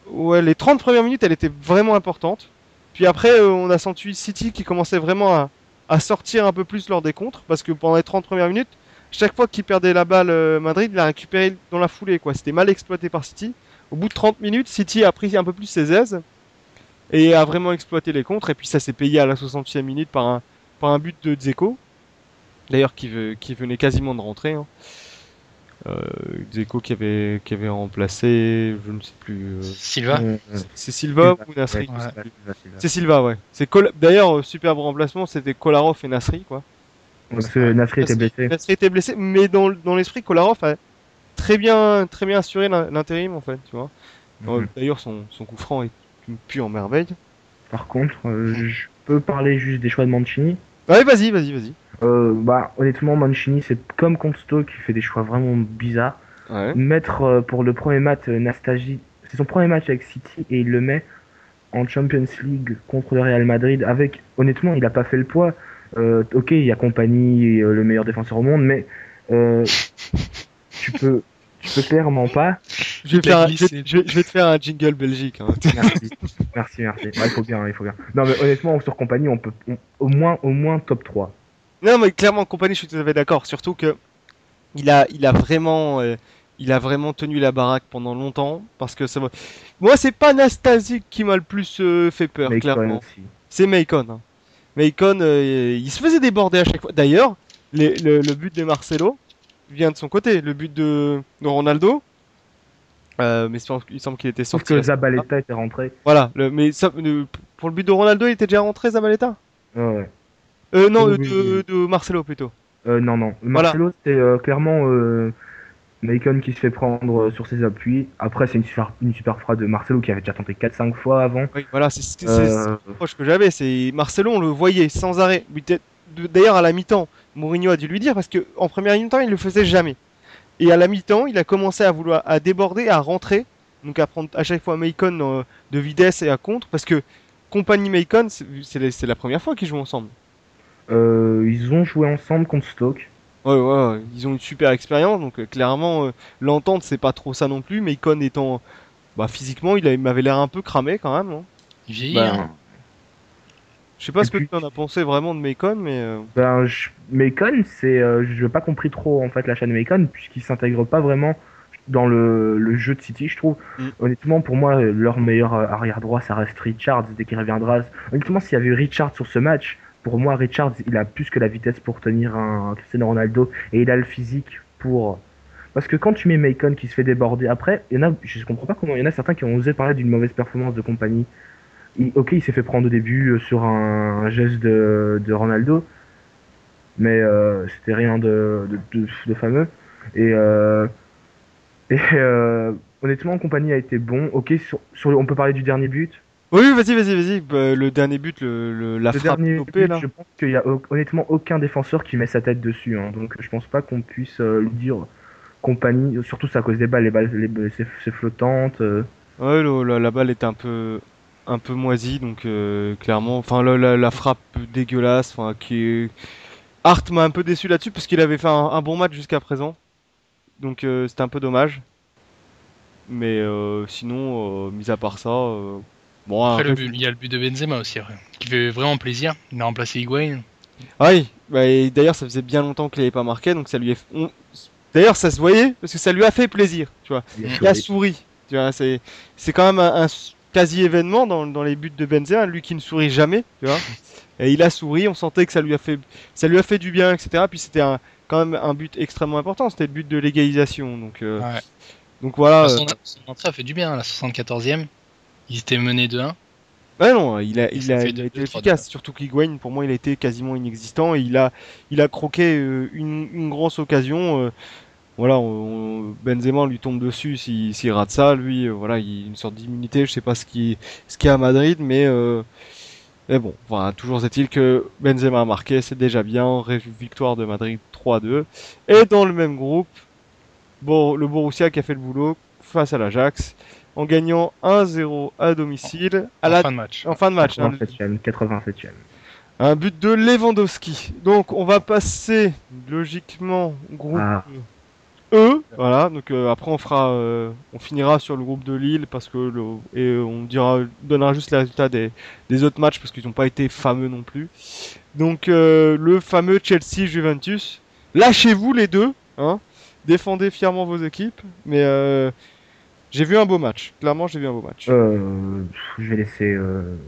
Ouais, les 30 premières minutes, elle était vraiment importante. Puis après, on a senti City qui commençait vraiment à sortir un peu plus lors des contres. Parce que pendant les 30 premières minutes, chaque fois qu'il perdait la balle, Madrid l'a récupéré dans la foulée. C'était mal exploité par City. Au bout de 30 minutes, City a pris un peu plus ses aises. Et a vraiment exploité les contres. Et puis ça s'est payé à la 60e minute par un but de Dzeko. D'ailleurs, qui venait quasiment de rentrer. Hein. Dzeko qui avait remplacé, je ne sais plus. Silva. C'est Silva ou Nasri. C'est Silva, ouais. D'ailleurs, superbe remplacement, c'était Kolarov et Nasri, quoi. Parce que Nasri était blessé. Nasri était blessé, mais dans l'esprit, Kolarov a très bien assuré l'intérim, en fait, tu vois. D'ailleurs, son coup franc est une pure merveille. Par contre, je peux parler juste des choix de Mancini. Ouais, vas-y. Honnêtement, Mancini, c'est comme contre Stoke, qui fait des choix vraiment bizarres. Ouais. Mettre pour le premier match Nastasi, c'est son premier match avec City et il le met en Champions League contre le Real Madrid. Honnêtement, il a pas fait le poids. Ok, il y a Compagnie, le meilleur défenseur au monde, mais tu peux clairement pas. Je vais te faire un jingle Belgique. Hein. Merci. Ouais, il faut bien. Non, mais honnêtement, sur Compagnie, on peut au moins top 3. Non, mais clairement, Compagnie, je suis tout à fait d'accord. Surtout que il a vraiment tenu la baraque pendant longtemps. Parce que moi, c'est pas Nastasic qui m'a le plus fait peur, Maicon clairement. Aussi. C'est Maicon. Hein. Maicon, il se faisait déborder à chaque fois. D'ailleurs, le but de Marcelo vient de son côté. Le but de Ronaldo. Mais il semble qu'il était sorti. Sauf que Zabaleta était rentré. Voilà, pour le but de Ronaldo, il était déjà rentré, Zabaleta ouais. Non, de Marcelo plutôt. Non. Marcelo, c'est clairement Maicon qui se fait prendre sur ses appuis. Après, c'est une super frappe de Marcelo qui avait déjà tenté 4-5 fois avant. Oui, voilà, c'est le reproche que j'avais. C'est Marcelo, on le voyait sans arrêt. D'ailleurs, à la mi-temps, Mourinho a dû lui dire parce qu'en première mi-temps, il le faisait jamais. Et à la mi-temps, il a commencé à déborder, à rentrer, donc à prendre à chaque fois Maicon de vitesse et à contre, parce que Compagnie Maicon, c'est la première fois qu'ils jouent ensemble. Ils ont joué ensemble contre Stoke. Ouais, ils ont une super expérience, donc clairement, l'entente, c'est pas trop ça non plus. Maicon étant, physiquement, il m'avait l'air un peu cramé quand même. Hein. Il vieillit, hein. Je sais pas ce que tu en as pensé vraiment de Maicon, mais... Maicon, je n'ai pas compris trop en fait l'achat de Maicon, puisqu'il s'intègre pas vraiment dans le jeu de City, je trouve. Honnêtement, pour moi, leur meilleur arrière droit, ça reste Richards, dès qu'il reviendra. Honnêtement, s'il y avait eu Richards sur ce match, pour moi, Richards, il a plus que la vitesse pour tenir un Cristiano Ronaldo, et il a le physique pour... Parce que quand tu mets Maicon qui se fait déborder, après, je comprends pas comment il y en a certains qui ont osé parler d'une mauvaise performance de Compagnie. Il s'est fait prendre au début sur un geste de Ronaldo, mais c'était rien de fameux. Et honnêtement, Compagnie a été bon. Ok, on peut parler du dernier but. Oui, vas-y. Le dernier but, la frappe topée, là. Je pense qu'il y a honnêtement aucun défenseur qui met sa tête dessus. Hein, donc je pense pas qu'on puisse lui dire Compagnie. Surtout c'est à cause des balles. Les balles, c'est flottante. Ouais, la balle est un peu moisie, donc clairement, enfin la frappe dégueulasse, enfin qui Hart m'a un peu déçu là-dessus parce qu'il avait fait un bon match jusqu'à présent. Donc c'était un peu dommage. Mais sinon, mis à part ça, bon. Après, il y a le but de Benzema aussi, qui fait vraiment plaisir. Il a remplacé Higuain. Ah oui, bah, et d'ailleurs ça faisait bien longtemps qu'il n'avait pas marqué, donc ça lui est... D'ailleurs ça se voyait, parce que ça lui a fait plaisir, tu vois. Il a souri, tu vois, c'est quand même un quasi-événement dans les buts de Benzema, lui qui ne sourit jamais, tu vois. Et il a souri, on sentait que ça lui a fait du bien, etc. Puis c'était quand même un but extrêmement important, c'était le but de l'égalisation, donc voilà. Son entrée a fait du bien, la 74e. Ils étaient menés 2-1. Ouais non, il a été efficace, surtout qu'Higuain, pour moi, il a été quasiment inexistant et il a croqué une grosse occasion. Voilà, Benzema lui tombe dessus s'il rate ça, lui, voilà, il a une sorte d'immunité, je sais pas ce qu'il y a à Madrid, mais bon, voilà, toujours est-il que Benzema a marqué, c'est déjà bien, victoire de Madrid 3-2. Et dans le même groupe, bon, le Borussia qui a fait le boulot face à l'Ajax, en gagnant 1-0 à domicile. Fin de match. En fin de match. 87e. Un but de Lewandowski. Donc on va passer logiquement au groupe E. Voilà. Donc après on finira sur le groupe de Lille parce que on donnera juste les résultats des autres matchs parce qu'ils n'ont pas été fameux non plus. Donc le fameux Chelsea-Juventus. Lâchez-vous les deux, hein. Défendez fièrement vos équipes, mais j'ai vu un beau match. Clairement, j'ai vu un beau match. Je vais laisser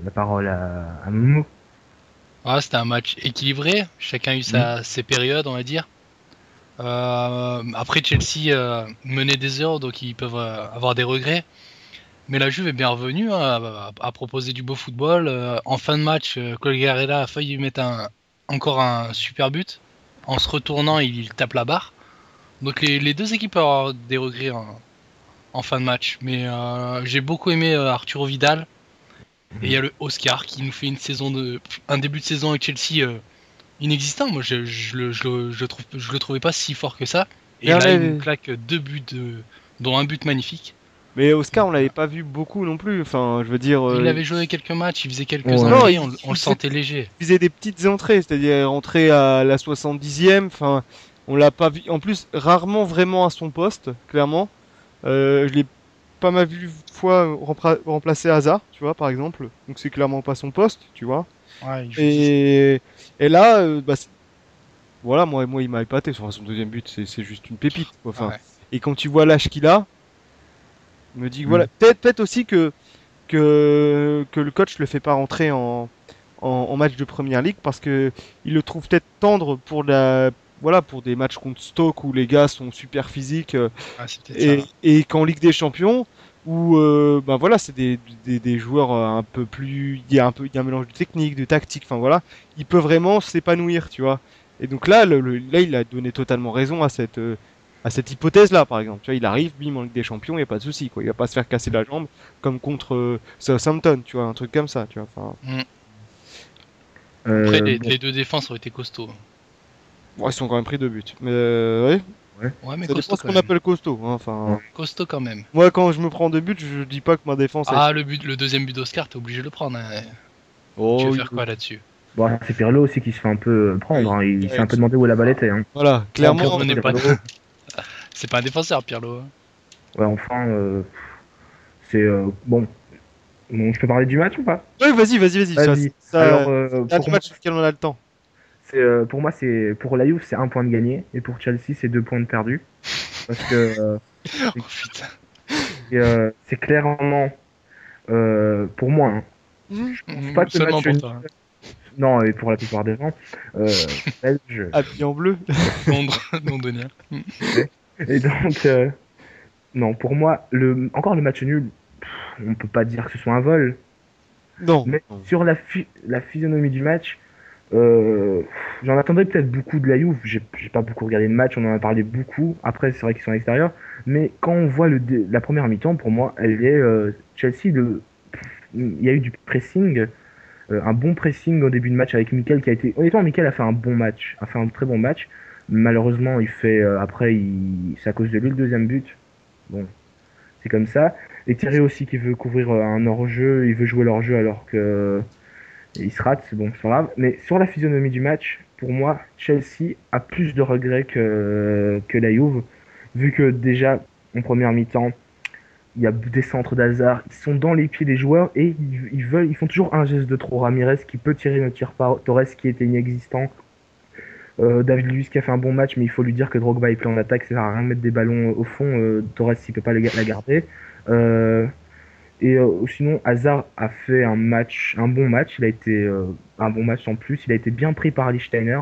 la parole à Momo. C'était un match équilibré. Chacun a eu ses périodes, on va dire. Après, Chelsea menait des heures, donc ils peuvent avoir des regrets. Mais la Juve est bien revenue à proposer du beau football. En fin de match, Colgarella a failli mettre encore un super but. En se retournant, il tape la barre. Donc les deux équipes peuvent avoir des regrets en fin de match. Mais j'ai beaucoup aimé Arturo Vidal. Et il y a le Oscar qui nous fait un début de saison avec Chelsea inexistant. Moi, je le trouvais pas si fort que ça. Et là, il nous claque 2 buts, dont un but magnifique. Mais Oscar, on l'avait pas vu beaucoup non plus. Enfin, je veux dire. Il avait joué quelques matchs, il faisait quelques entrées, on le sentait léger. Il faisait des petites entrées, c'est-à-dire rentrer à la 70e. Enfin, on l'a pas vu. En plus, rarement vraiment à son poste, clairement. Je l'ai pas mal vu fois remplacer Hazard, tu vois, par exemple. Donc c'est clairement pas son poste, tu vois. Ouais, et là, voilà, moi il m'a épaté. Son deuxième but, c'est juste une pépite. Quoi. Enfin, et quand tu vois l'âge qu'il a, je me dis voilà, peut-être aussi que le coach le fait pas rentrer en match de première ligue parce que il le trouve peut-être tendre pour pour des matchs contre Stoke où les gars sont super physiques et qu'en Ligue des Champions où voilà, c'est des joueurs un peu plus, il y a un mélange de technique, de tactique, enfin voilà, il peut vraiment s'épanouir, tu vois. Et donc là il a donné totalement raison à cette hypothèse-là, par exemple. Tu vois, il arrive, bim, en Ligue des Champions, il n'y a pas de souci, quoi. Il va pas se faire casser la jambe comme contre Southampton, tu vois, un truc comme ça, tu vois. Enfin... Après, les deux défenses ont été costauds. Bon, ils sont quand même pris 2 buts. Mais ouais, mais ça dépend ce qu'on appelle costaud. Hein, enfin... Costaud quand même. Moi, quand je me prends 2 buts, je dis pas que ma défense. Le deuxième but d'Oscar, t'es obligé de le prendre. Hein. Tu veux faire quoi là-dessus? Bon, c'est Pirlo aussi qui se fait un peu prendre. Hein. Il s'est un peu demandé où la balle était. Hein. Voilà, clairement. C'est pas un défenseur, Pirlo. Ouais, enfin, c'est bon. Je peux parler du match ou pas? Oui, vas-y. Alors, pour match sur lequel on a le temps. Pour moi, pour la Juve, c'est 1 point de gagné, et pour Chelsea, c'est 2 points de perdu. Parce que oh putain. C'est clairement pour moi. Hein, je pense pas que seulement pour toi. Non, et pour la plupart des gens, belge. Habillé en bleu. Londonien. Et donc, non, pour moi, encore le match nul, on peut pas dire que ce soit un vol. Non. Mais sur la physionomie du match, j'en attendais peut-être beaucoup de la Juve. J'ai pas beaucoup regardé le match, on en a parlé beaucoup. Après, c'est vrai qu'ils sont à l'extérieur. Mais quand on voit la première mi-temps, pour moi, elle est Chelsea. Il y a eu du pressing. Un bon pressing au début de match avec Mikel qui a été... Honnêtement, Mikel a fait un bon match, a fait un très bon match. Malheureusement, il fait c'est à cause de lui le deuxième but. Bon, c'est comme ça. Et Thierry aussi qui veut couvrir un hors-jeu, il veut jouer l'hors-jeu alors que il se rate, bon, c'est pas grave. Mais sur la physionomie du match, pour moi, Chelsea a plus de regrets que la Juve, vu que déjà, en première mi-temps, il y a des centres d'Hazard, ils sont dans les pieds des joueurs et ils font toujours un geste de trop. Ramirez qui peut tirer ne tire pas, Torres qui était inexistant, David Luiz qui a fait un bon match, mais il faut lui dire que Drogba est plein en attaque, ça sert à rien de mettre des ballons au fond, Torres il peut pas la garder. Sinon, Hazard a fait un bon match, il a été un bon match en plus, il a été bien pris par Lichtsteiner,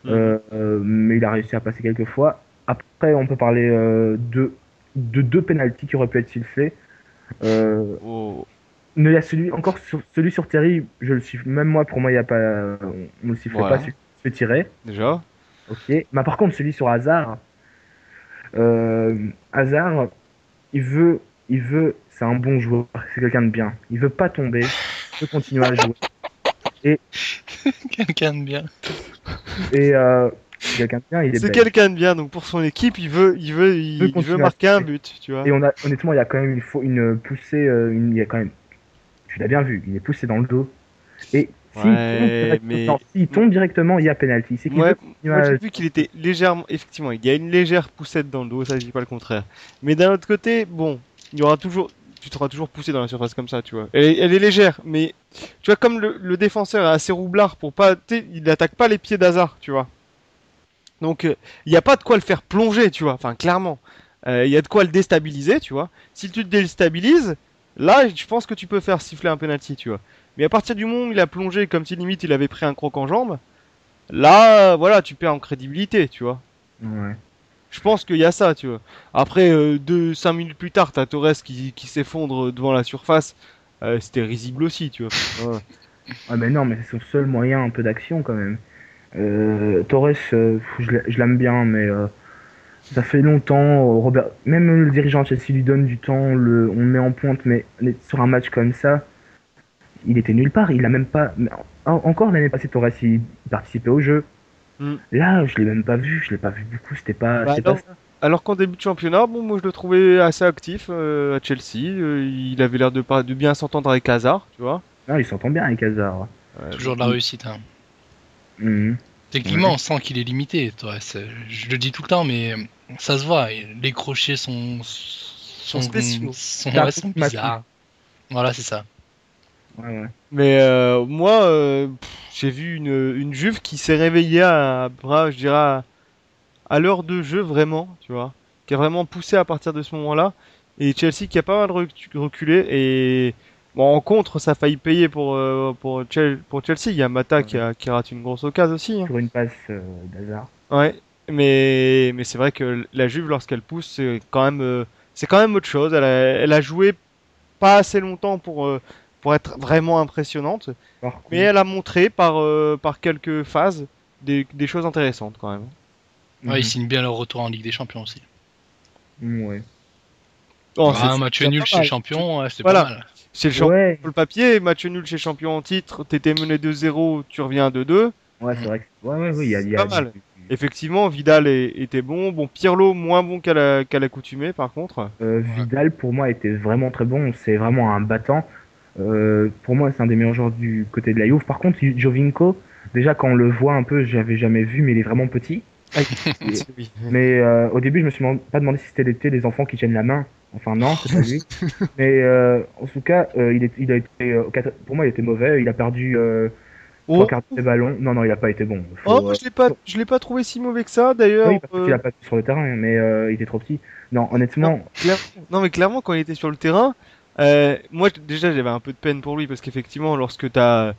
mais il a réussi à passer quelques fois. Après, on peut parler de deux pénaltys qui auraient pu être sifflés. Mais il y a celui sur Terry, je le siffle. Même moi, pour moi, il y a pas, on le siffle pas, celui qui se fait tirer. Déjà. Ok. Mais par contre, celui sur Hazard, Hazard, il veut, c'est un bon joueur, c'est quelqu'un de bien. Il veut pas tomber, il veut continuer à jouer. Et quelqu'un de bien. Et quelqu'un de bien, il est c'est quelqu'un de bien, donc pour son équipe, il veut marquer un but, tu vois. Et honnêtement, il y a quand même une poussée, il y a quand même, tu l'as bien vu, il est poussé dans le dos. Et s'il tombe directement, il y a penalty. C'est moi j'ai vu qu'il était légèrement, effectivement, il y a une légère poussette dans le dos, ça je dis pas le contraire. Mais d'un autre côté, bon, tu t'auras toujours poussé dans la surface comme ça, tu vois. Elle est légère, mais tu vois, comme le défenseur est assez roublard pour pas, il n'attaque pas les pieds d'Hazard, tu vois. Donc il n'y a pas de quoi le faire plonger, tu vois. Enfin, clairement, il y a de quoi le déstabiliser, tu vois. Si tu te déstabilises, là, je pense que tu peux faire siffler un penalty, tu vois. Mais à partir du moment où il a plongé comme si limite il avait pris un croc en jambe, là, voilà, tu perds en crédibilité, tu vois. Ouais. Je pense qu'il y a ça, tu vois. Après, 5 minutes plus tard, t'as Torres qui s'effondre devant la surface. C'était risible aussi, tu vois. Ouais. Ah mais non, mais c'est son seul moyen un peu d'action quand même. Torres, je l'aime bien, mais ça fait longtemps. Même le dirigeant Chelsea lui donne du temps, on le met en pointe, mais sur un match comme ça, il était nulle part. Il a même pas. Encore l'année passée, Torres il participait au jeu. Là, je l'ai même pas vu. Je l'ai pas vu beaucoup. C'était pas ça. Alors qu'en début de championnat, bon, moi je le trouvais assez actif à Chelsea. Il avait l'air de bien s'entendre avec Hazard, tu vois. Ah, il s'entend bien avec Hazard. Toujours de la réussite. Hein. Techniquement, on sent qu'il est limité. Je le dis tout le temps, mais ça se voit. Les crochets sont bizarres. Voilà, c'est ça. Ouais. Mais moi, j'ai vu une Juve qui s'est réveillée je dirais, à l'heure de jeu vraiment, tu vois, qui a vraiment poussé à partir de ce moment-là. Et Chelsea qui a pas mal reculé. Et bon, en contre, ça a failli payer pour Chelsea. Il y a Mata qui rate une grosse occasion aussi. Sur une passe d'Hazard. Ouais, mais c'est vrai que la Juve, lorsqu'elle pousse, c'est quand même autre chose. Elle a joué pas assez longtemps pour être vraiment impressionnante, mais elle a montré par quelques phases des choses intéressantes quand même. Ouais, ils signent bien leur retour en Ligue des Champions aussi. Ouais. Un match nul chez champion, c'est pas mal. C'est le champion sur le papier, match nul chez champion en titre, t'étais mené 2-0, tu reviens à 2-2. Ouais, c'est vrai. Il y a pas mal. Effectivement, Vidal était bon. Bon, Pirlo moins bon qu'à l'accoutumée, par contre. Vidal, pour moi, était vraiment très bon. C'est vraiment un battant. Pour moi, c'est un des meilleurs joueurs du côté de la Juve. Par contre, Jovinko, déjà quand on le voit un peu, j'avais jamais vu, mais il est vraiment petit. Mais au début, je me suis pas demandé si c'était les enfants qui tiennent la main. Enfin non, c'est pas lui. Mais en tout cas, il a été, pour moi, il était mauvais. Il a perdu 3/4 des ballons. Non, il a pas été bon. Je l'ai pas trouvé si mauvais que ça, d'ailleurs. Oui, parce qu'il a pas été sur le terrain, mais il était trop petit. Non, honnêtement. Non, mais clairement, quand il était sur le terrain, moi déjà j'avais un peu de peine pour lui parce qu'effectivement, lorsque t'as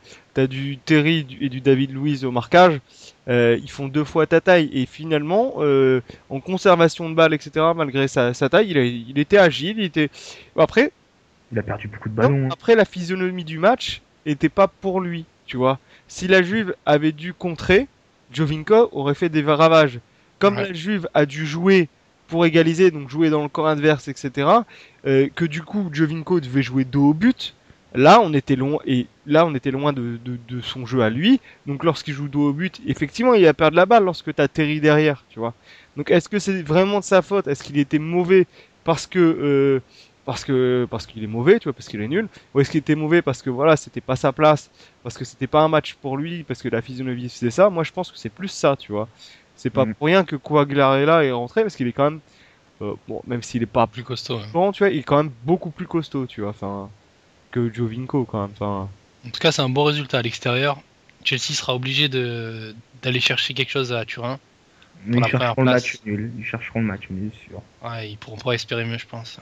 du Terry et du David Luiz au marquage, ils font 2 fois ta taille et finalement, en conservation de balle, etc., malgré sa taille, il était agile. Après, il a perdu beaucoup de ballons. Après, la physionomie du match était pas pour lui, tu vois. Si la Juve avait dû contrer, Jovinko aurait fait des ravages. Comme la Juve a dû jouer pour égaliser, donc jouer dans le corps adverse, etc., que du coup Jovinko devait jouer dos au but, là on était loin, de son jeu à lui. Donc lorsqu'il joue dos au but, effectivement il va perdre la balle lorsque t'as Terry derrière, tu vois. Donc est-ce que c'est vraiment de sa faute? Est-ce qu'il était mauvais parce que parce qu'il est mauvais, tu vois, parce qu'il est nul, ou est-ce qu'il était mauvais parce que voilà, c'était pas sa place, parce que c'était pas un match pour lui, parce que la physionomie faisait ça. Moi, je pense que c'est plus ça, tu vois. C'est pas pour rien que Quagliarella est rentré, parce qu'il est quand même, bon, même s'il est pas plus costaud, grand, tu vois, il est quand même beaucoup plus costaud, tu vois, enfin, que Giovinco quand même. Enfin. En tout cas, c'est un bon résultat à l'extérieur. Chelsea sera obligé d'aller chercher quelque chose à Turin. Ils chercheront le match nul. Ils chercheront le match nul, sûr. Ouais, ils pourront pas espérer mieux, je pense.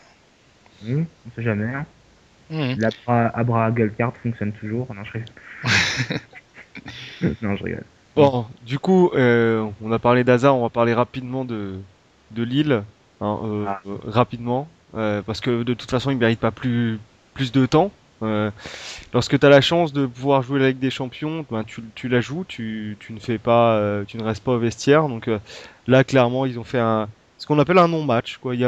On sait jamais. Hein. L'Abra Gueulcard fonctionne toujours. Non, je rigole. Non, je rigole. Bon, du coup, on a parlé d'Hazard, on va parler rapidement de Lille. Hein, rapidement. Parce que de toute façon, il mérite pas plus de temps. Lorsque tu as la chance de pouvoir jouer la Ligue des Champions, ben, tu la joues, tu ne fais pas, tu ne restes pas au vestiaire. Donc là, clairement, ils ont fait ce qu'on appelle un non-match, quoi. Il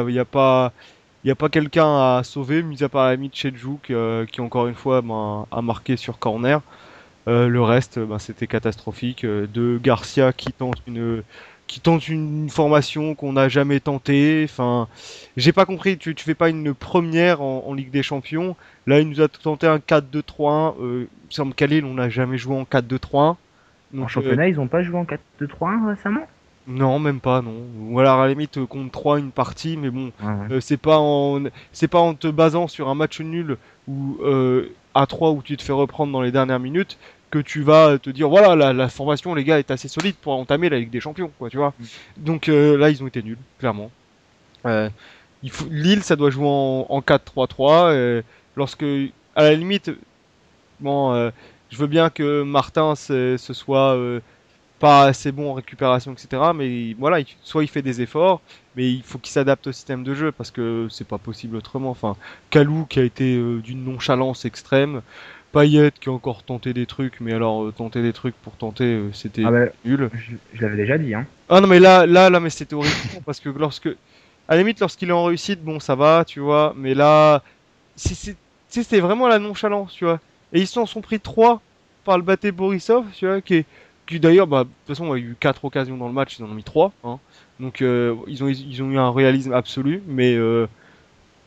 y a pas quelqu'un à sauver, mis à part la Mitchedjouk, qui encore une fois ben, a marqué sur corner. Le reste, ben, c'était catastrophique. De Garcia qui tente une formation qu'on n'a jamais tentée. Enfin, j'ai pas compris. Tu fais pas une première en Ligue des Champions. Là, il nous a tenté un 4-2-3-1. Il me semble qu'à Lille, on n'a jamais joué en 4-2-3-1. Donc, en championnat, ils ont pas joué en 4-2-3-1 récemment? Non, même pas, non. Ou alors à la limite contre 3 une partie, mais bon, c'est pas en te basant sur un match nul ou à 3 où tu te fais reprendre dans les dernières minutes que tu vas te dire voilà la formation les gars est assez solide pour entamer la Ligue des Champions, quoi, tu vois. Donc là ils ont été nuls, clairement. Lille ça doit jouer en 4-3-3 lorsque à la limite bon je veux bien que Martin ce soit pas assez bon en récupération, etc. Mais voilà, soit il fait des efforts, mais il faut qu'il s'adapte au système de jeu parce que c'est pas possible autrement. Enfin, Kalou qui a été d'une nonchalance extrême, Payet qui a encore tenté des trucs, mais alors tenter des trucs pour tenter, c'était nul. Je l'avais déjà dit, hein. Ah non, mais là, mais c'était horrible parce que à la limite, lorsqu'il est en réussite, bon, ça va, tu vois, mais là, c'était vraiment la nonchalance, tu vois. Et ils s'en sont pris 3 par le Bate Borisov, tu vois, qui d'ailleurs, bah, de toute façon, il y a eu 4 occasions dans le match, ils en ont mis 3. Hein. Donc, ils ont eu un réalisme absolu. Mais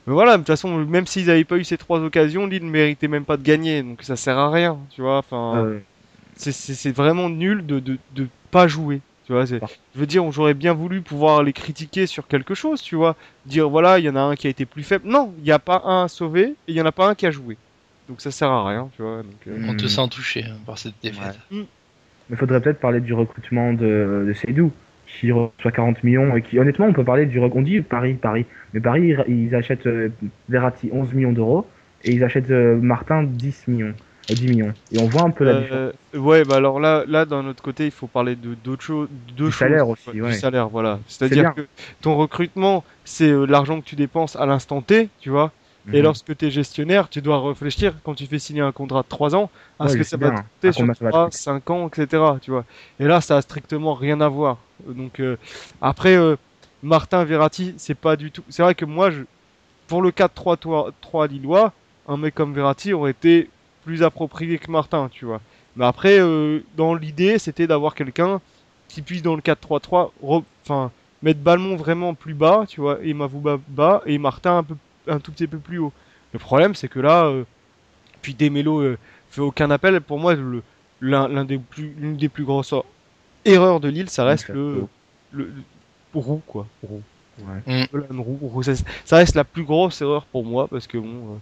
voilà, de toute façon, même s'ils n'avaient pas eu ces 3 occasions, Lille ne méritait même pas de gagner. Donc, ça sert à rien, tu vois. Enfin, c'est vraiment nul de pas jouer. Tu vois, je veux dire, j'aurais bien voulu pouvoir les critiquer sur quelque chose, tu vois. Dire, voilà, il y en a un qui a été plus faible. Non, il n'y a pas un à sauver et il n'y en a pas un qui a joué. Donc, ça sert à rien, tu vois. Donc, on te sent touché par cette défaite. Ouais. Mais faudrait peut-être parler du recrutement de Seydou, qui reçoit 40 millions et qui, honnêtement, on peut parler on dit Paris. Mais Paris, ils achètent Verratti 11 millions d'euros et ils achètent Martin 10 millions. 10 millions. Et on voit un peu la différence. Ouais, bah alors là, d'un autre côté, il faut parler d'autres choses. Du salaire aussi, Du salaire, voilà. C'est-à-dire que ton recrutement, c'est l'argent que tu dépenses à l'instant T, tu vois. Et lorsque tu es gestionnaire, tu dois réfléchir quand tu fais signer un contrat de 3 ans à ce que ça va te coûter sur 3, 5 ans, etc. Tu vois. Et là, ça a strictement rien à voir. Donc après, Martin Verratti, c'est pas du tout. C'est vrai que moi, pour le 4-3-3 lillois, un mec comme Verratti aurait été plus approprié que Martin, tu vois. Mais après, dans l'idée, c'était d'avoir quelqu'un qui puisse dans le 4-3-3, enfin, mettre Balmont vraiment plus bas, tu vois, et Mavouba bas, et Martin un tout petit peu plus haut. Le problème, c'est que là, puis Demelo fait aucun appel. Pour moi, l'une des plus grosses erreurs de Lille, ça reste le Roux, quoi. Roux. Ouais. Roux, ça reste la plus grosse erreur pour moi, parce que bon,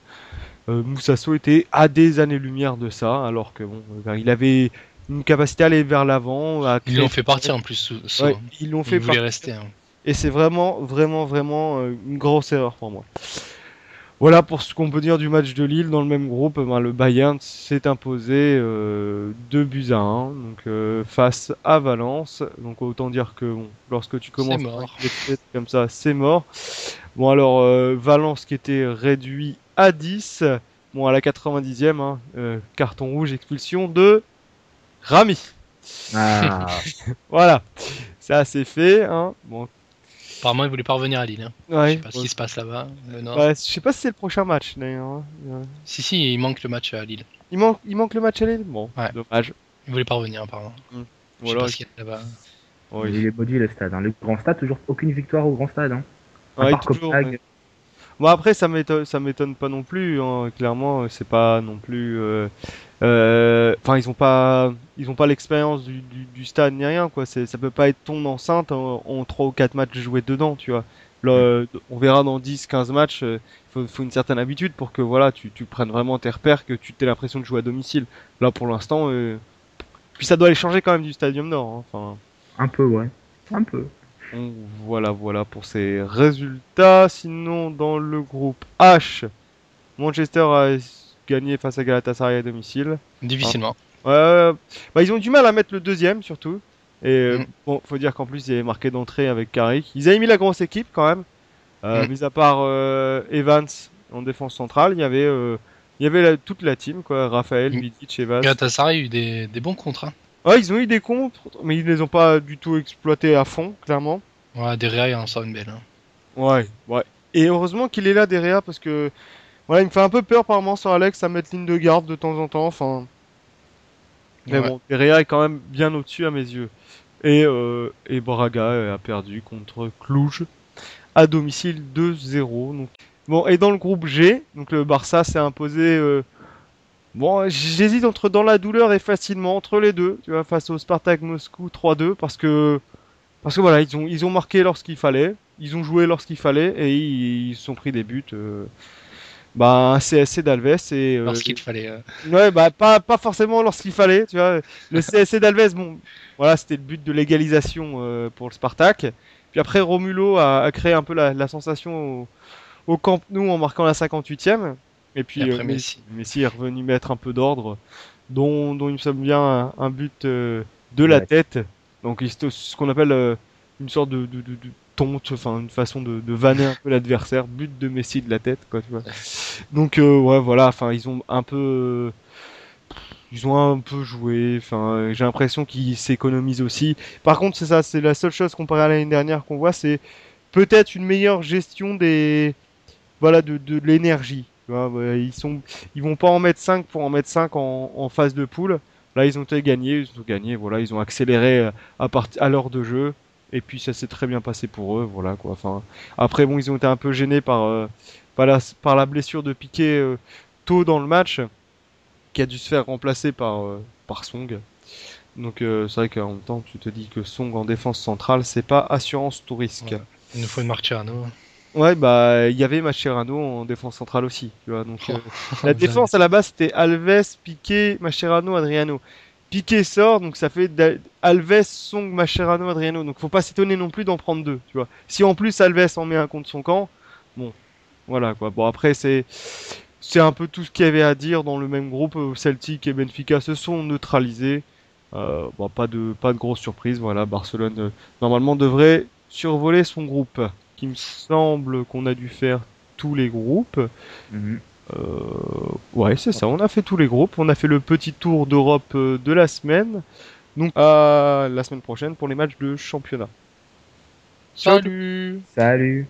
Moussasso était à des années-lumière de ça, alors que bon, il avait une capacité à aller vers l'avant. Ils l'ont fait partir en plus. Ouais, ils l'ont fait partir. Rester. Hein. Et c'est vraiment une grosse erreur pour moi. Voilà pour ce qu'on peut dire du match de Lille. Dans le même groupe, le Bayern s'est imposé 2-1 donc, face à Valence. Donc autant dire que bon, lorsque tu commences comme ça, c'est mort. Bon alors, Valence qui était réduit à 10. Bon, à la 90e, hein, carton rouge, expulsion de Rami. Ah. Voilà, ça c'est fait. Hein. Bon. Apparemment, il voulait pas revenir à Lille. Hein. Ouais, je sais pas ce qui se passe là-bas. Ouais, je sais pas si c'est le prochain match d'ailleurs. Hein. Si, il manque le match à Lille. Il manque le match à Lille. Bon, dommage. Il voulait pas revenir apparemment. Je sais pas ce qu'il y a là-bas. Il est body le stade. Hein. Le grand stade, toujours aucune victoire au grand stade. Hein. Ouais, toujours, ouais. Bon après ça m'étonne pas non plus, hein. Clairement c'est pas non plus. Enfin ils ont pas l'expérience du stade ni rien quoi. Ça peut pas être ton enceinte en 3 ou 4 matchs joués dedans, tu vois. On verra dans 10-15 matchs. Faut une certaine habitude pour que voilà tu prennes vraiment tes repères, que tu aies l'impression de jouer à domicile. Là pour l'instant, puis ça doit aller changer quand même du Stadium Nord, hein. Enfin. Un peu, ouais. Un peu. Donc, voilà pour ces résultats. Sinon, dans le groupe H, Manchester a gagné face à Galatasaray à domicile. Difficilement. Bah, ils ont eu du mal à mettre le deuxième surtout. Et bon, faut dire qu'en plus, il y avait marqué d'entrée avec Carrick. Ils avaient mis la grosse équipe quand même. Mis à part Evans en défense centrale, il y avait toute la team, quoi. Raphaël, Vidic, Evans. Galatasaray a eu des bons contre. Hein. Ouais, ils ont eu des contres, mais ils les ont pas du tout exploités à fond, clairement. Ouais, Derrea, il en sort une belle. Hein. Ouais. Et heureusement qu'il est là, Derrea, parce que voilà, il me fait un peu peur par moment sur Alex à mettre ligne de garde de temps en temps. Enfin, mais bon, Derrea est quand même bien au-dessus à mes yeux. Et Braga a perdu contre Cluj à domicile 2-0. Donc bon, et dans le groupe G, donc le Barça s'est imposé. Bon, j'hésite entre dans la douleur et facilement entre les deux, tu vois, face au Spartak Moscou 3-2 parce que voilà, ils ont marqué lorsqu'il fallait, ils ont joué lorsqu'il fallait et ils se sont pris des buts. Bah, un CSC d'Alves et lorsqu'il fallait. Ouais, bah pas forcément lorsqu'il fallait, tu vois. Le CSC d'Alves, bon, voilà, c'était le but de l'égalisation pour le Spartak. Puis après, Romulo a créé un peu la sensation au Camp Nou en marquant la 58e. Et puis Messi est revenu mettre un peu d'ordre, dont il me semble bien un but de la tête. Donc ce qu'on appelle une sorte de tonte, enfin une façon de vanner un peu l'adversaire. But de Messi de la tête, quoi, tu vois. Donc ouais, voilà, enfin ils ont un peu joué. Enfin, j'ai l'impression qu'ils s'économisent aussi. Par contre, c'est ça, c'est la seule chose comparée à l'année dernière qu'on voit, c'est peut-être une meilleure gestion de l'énergie. Tu vois, ils vont pas en mettre 5 pour en mettre 5 en phase de poule. Là, ils ont gagné, voilà, ils ont accéléré à l'heure de jeu. Et puis ça s'est très bien passé pour eux, voilà quoi. Enfin, après bon, ils ont été un peu gênés par la blessure de Piqué tôt dans le match, qui a dû se faire remplacer par Song. Donc c'est vrai qu'en même temps, tu te dis que Song en défense centrale, c'est pas assurance tout risque. Ouais. Il nous faut une Marcherano. Ouais, bah il y avait Mascherano en défense centrale aussi, tu vois. Donc la défense à la base c'était Alves, Piqué, Mascherano, Adriano. Piqué sort, donc ça fait Alves, Song, Mascherano, Adriano. Donc faut pas s'étonner non plus d'en prendre deux, tu vois. Si en plus Alves en met un contre son camp, bon, voilà quoi. Bon après c'est un peu tout ce qu'il y avait à dire dans le même groupe. Celtic et Benfica se sont neutralisés. Bon, pas de grosse surprise. Voilà, Barcelone normalement devrait survoler son groupe. Qui me semble qu'on a dû faire tous les groupes. Ouais, c'est ça. On a fait tous les groupes. On a fait le petit tour d'Europe de la semaine. Donc à la semaine prochaine pour les matchs de championnat. Salut. Salut.